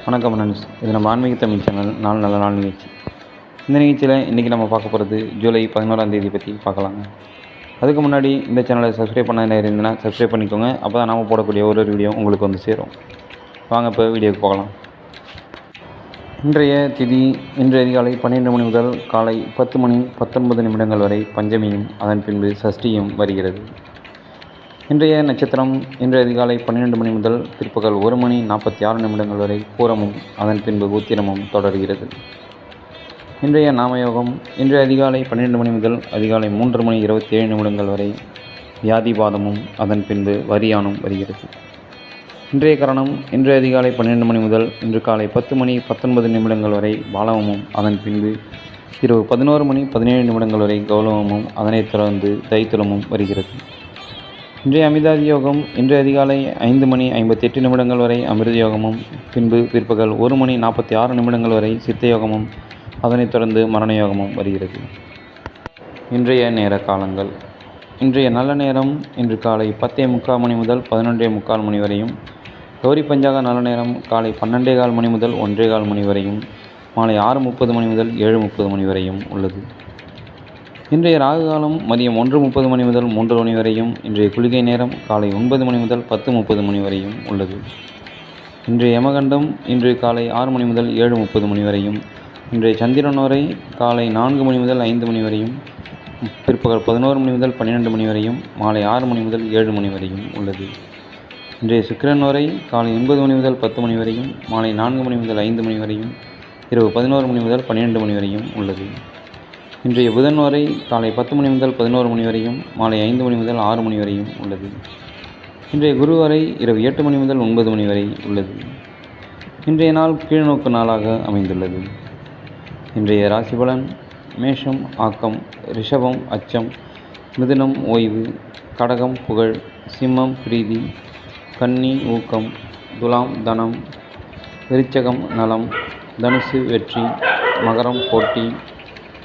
வணக்கம் ஃப்ரெண்ட்ஸ். இது நம்ம ஆன்மீக தமிழ் சேனல் நல்ல நாள் நிகழ்ச்சி. இந்த நிகழ்ச்சியில் இன்றைக்கி நம்ம பார்க்க போகிறது ஜூலை 11 பற்றி பார்க்கலாங்க. அதுக்கு முன்னாடி இந்த சேனலை சப்ஸ்கிரைப் பண்ண இருந்ததுன்னா சப்ஸ்கிரைப் பண்ணிக்கோங்க. அப்போ தான் நாம் போடக்கூடிய ஒரு வீடியோ உங்களுக்கு வந்து சேரும். வாங்க இப்போ வீடியோக்கு போகலாம். இன்றைய திதி இன்று அதிகாலை 12 மணி முதல் காலை 10 மணி 19 நிமிடங்கள் வரை பஞ்சமியும் அதன் பின்பு சஷ்டியும் வருகிறது. இன்றைய நட்சத்திரம் இன்று அதிகாலை 12 மணி முதல் பிற்பகல் 1 மணி 46 நிமிடங்கள் வரை பூரமும் அதன் பின்பு உத்திரமும் தொடர்கிறது. இன்றைய நாமயோகம் இன்று அதிகாலை 12 மணி முதல் அதிகாலை 3 மணி 27 நிமிடங்கள் வரை வியாதிபாதமும் அதன் பின்பு வரியானும் வருகிறது. இன்றைய கரணம் இன்று அதிகாலை 12 மணி முதல் இன்று காலை 10 மணி 19 நிமிடங்கள் வரை பாலவமும் அதன் பின்பு இரவு 11 மணி 17 நிமிடங்கள் வரை கௌலவமும் அதனைத் தொடர்ந்து தைத்துலமும் வருகிறது. இன்றைய அமிர்தாதி யோகம் இன்று அதிகாலை 5 மணி 58 நிமிடங்கள் வரை அமிர்த யோகமும் பின்பு பிற்பகல் 1 மணி 46 நிமிடங்கள் வரை சித்த யோகமும் அதனைத் தொடர்ந்து மரண யோகமும் வருகிறது. இன்றைய நேர காலங்கள் இன்றைய நல்ல நேரம் இன்று காலை 10:45 மணி முதல் 11:45 மணி வரையும், கௌரி பஞ்சாக நல்ல நேரம் காலை 12:15 மணி முதல் 1:15 மணி வரையும், மாலை 6:30 மணி முதல் 7:30 மணி வரையும் உள்ளது. இன்றைய ராகு காலம் மதியம் 1:30 மணி முதல் 3 மணி வரையும், இன்றைய குளிகை நேரம் காலை 9 மணி முதல் 10:30 மணி வரையும் உள்ளது. இன்றைய யமகண்டம் இன்று காலை 6 மணி முதல் 7:30 மணி வரையும், இன்றைய சந்திரன் வரை காலை 4 மணி முதல் 5 மணி வரையும், பிற்பகல் 11 மணி முதல் 12 மணி வரையும், மாலை 6 மணி முதல் 7 மணி வரையும் உள்ளது. இன்றைய சுக்கிரன் வரை காலை 9 மணி முதல் 10 மணி வரையும், மாலை 4 மணி முதல் 5 மணி வரையும், இரவு 11 மணி முதல் 12 மணி வரையும் உள்ளது. இன்றைய புதன் வரை காலை 10 மணி முதல் 11 மணி வரையும், மாலை 5 மணி முதல் 6 மணி வரையும் உள்ளது. இன்றைய குரு வரை இரவு 8 மணி முதல் 9 மணி வரை உள்ளது. இன்றைய நாள் கீழ்நோக்கு நாளாக அமைந்துள்ளது. இன்றைய ராசி பலன்: மேஷம் ஆக்கம், ரிஷபம் அச்சம், மிதுனம் ஓய்வு, கடகம் புகழ், சிம்மம் பிரீதி, கன்னி ஊக்கம், துலாம் தனம், விருச்சகம் நலம், தனுசு வெற்றி, மகரம் போட்டி,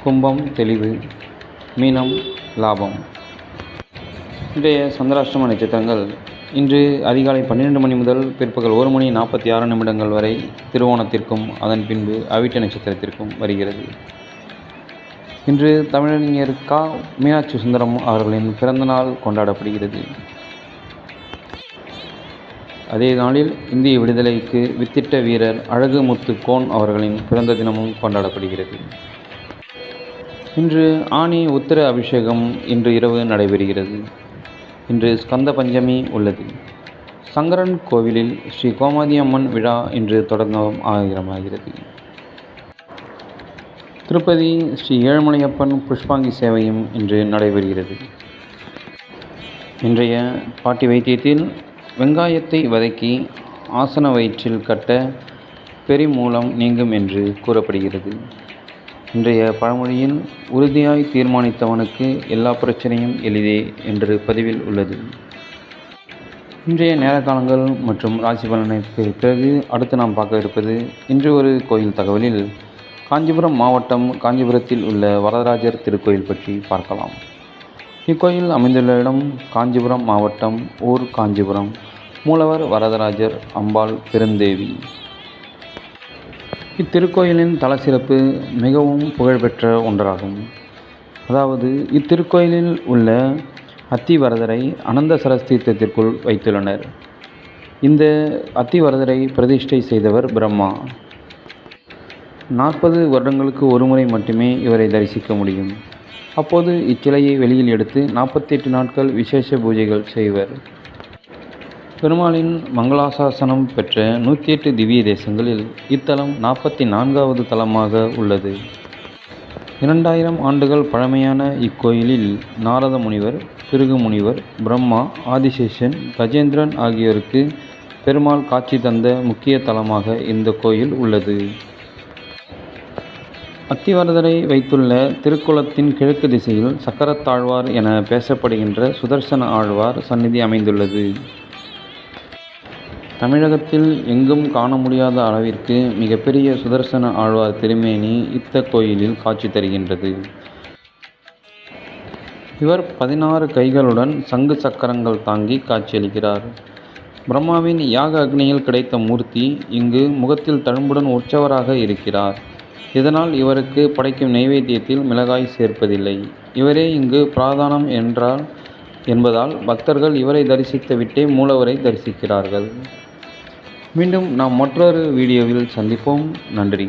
கும்பம் தெளிவு, மீனம் லாபம். இன்றைய சந்திராஷ்டம நட்சத்திரங்கள் இன்று அதிகாலை 12 மணி முதல் பிற்பகல் 1 மணி 46 நிமிடங்கள் வரை திருவோணத்திற்கும் அதன் பின்பு அவிட்ட நட்சத்திரத்திற்கும் வருகிறது. இன்று தமிழறிஞர் கா. மீனாட்சி சுந்தரம் அவர்களின் பிறந்த நாள் கொண்டாடப்படுகிறது. அதே நாளில் இந்திய விடுதலைக்கு வித்திட்ட வீரர் அழகு முத்து கோன் அவர்களின் பிறந்த தினமும் கொண்டாடப்படுகிறது. இன்று ஆனி உத்திர அபிஷேகம் இன்று இரவு நடைபெறுகிறது. இன்று ஸ்கந்த பஞ்சமி உள்ளது. சங்கரன் கோவிலில் ஸ்ரீ கோமாதி அம்மன் விழா இன்று தொடங்கம் ஆரம்பமாகிறது. திருப்பதி ஸ்ரீ ஏழுமலையப்பன் புஷ்பாங்கி சேவையும் இன்று நடைபெறுகிறது. இன்றைய பாட்டி வைத்தியத்தில் வெங்காயத்தை வதக்கி ஆசன வயிற்றில் கட்ட பெரிமூலம் நீங்கும் என்று கூறப்படுகிறது. இன்றைய பழமொழியில் உறுதியாய் தீர்மானித்தவனுக்கு எல்லா பிரச்சனையும் எளிதே என்று பதிவில் உள்ளது. இன்றைய நேர காலங்கள் மற்றும் ராசி பலனுக்கு பிறகு அடுத்து நாம் பார்க்க இருப்பது இன்று ஒரு கோயில் தகவலில் காஞ்சிபுரம் மாவட்டம் காஞ்சிபுரத்தில் உள்ள வரதராஜர் திருக்கோயில் பற்றி பார்க்கலாம். இக்கோயில் அமைந்துள்ள இடம் காஞ்சிபுரம் மாவட்டம், ஊர் காஞ்சிபுரம். மூலவர் வரதராஜர், அம்பாள் பெருந்தேவி. இத்திருக்கோயிலின் தலசிறப்பு மிகவும் புகழ்பெற்ற ஒன்றாகும். அதாவது இத்திருக்கோயிலில் உள்ள அத்திவரதரை அனந்தசரஸ் தீர்த்தத்திற்குள் வைத்துள்ளனர். இந்த அத்திவரதரை பிரதிஷ்டை செய்தவர் பிரம்மா. 40 வருடங்களுக்கு ஒருமுறை மட்டுமே இவரை தரிசிக்க முடியும். அப்போது இச்சிலையை வெளியில் எடுத்து 48 நாட்கள் விசேஷ பூஜைகள் செய்வர். பெருமாளின் மங்களாசாசனம் பெற்ற 108 திவ்ய தேசங்களில் இத்தலம் 44வது தலமாக உள்ளது. 2000 ஆண்டுகள் பழமையான இக்கோயிலில் நாரத முனிவர், பிருகு முனிவர், பிரம்மா, ஆதிசேஷன், கஜேந்திரன் ஆகியோருக்கு பெருமாள் காட்சி தந்த முக்கிய தலமாக இந்த கோயில் உள்ளது. அத்திவரதரை வைத்துள்ள திருக்குளத்தின் கிழக்கு திசையில் சக்கரத்தாழ்வார் என பேசப்படுகின்ற சுதர்சன ஆழ்வார் சந்நிதி அமைந்துள்ளது. தமிழகத்தில் எங்கும் காண முடியாத அளவிற்கு மிகப்பெரிய சுதர்சன ஆழ்வார் திருமேனி இத்த கோயிலில் காட்சி தருகின்றது. இவர் 16 கைகளுடன் சங்கு சக்கரங்கள் தாங்கி காட்சியளிக்கிறார். பிரம்மாவின் யாக அக்னியில் கிடைத்த மூர்த்தி இங்கு முகத்தில் தழும்புடன் உற்சவராக இருக்கிறார். இதனால் இவருக்கு படைக்கும் நைவேத்தியத்தில் மிளகாய் சேர்ப்பதில்லை. இவரே இங்கு பிராதானம் என்பதால் பக்தர்கள் இவரை தரிசித்து விட்டே மூலவரை தரிசிக்கிறார்கள். மீண்டும் நாம் மற்றொரு வீடியோவில் சந்திப்போம். நன்றி.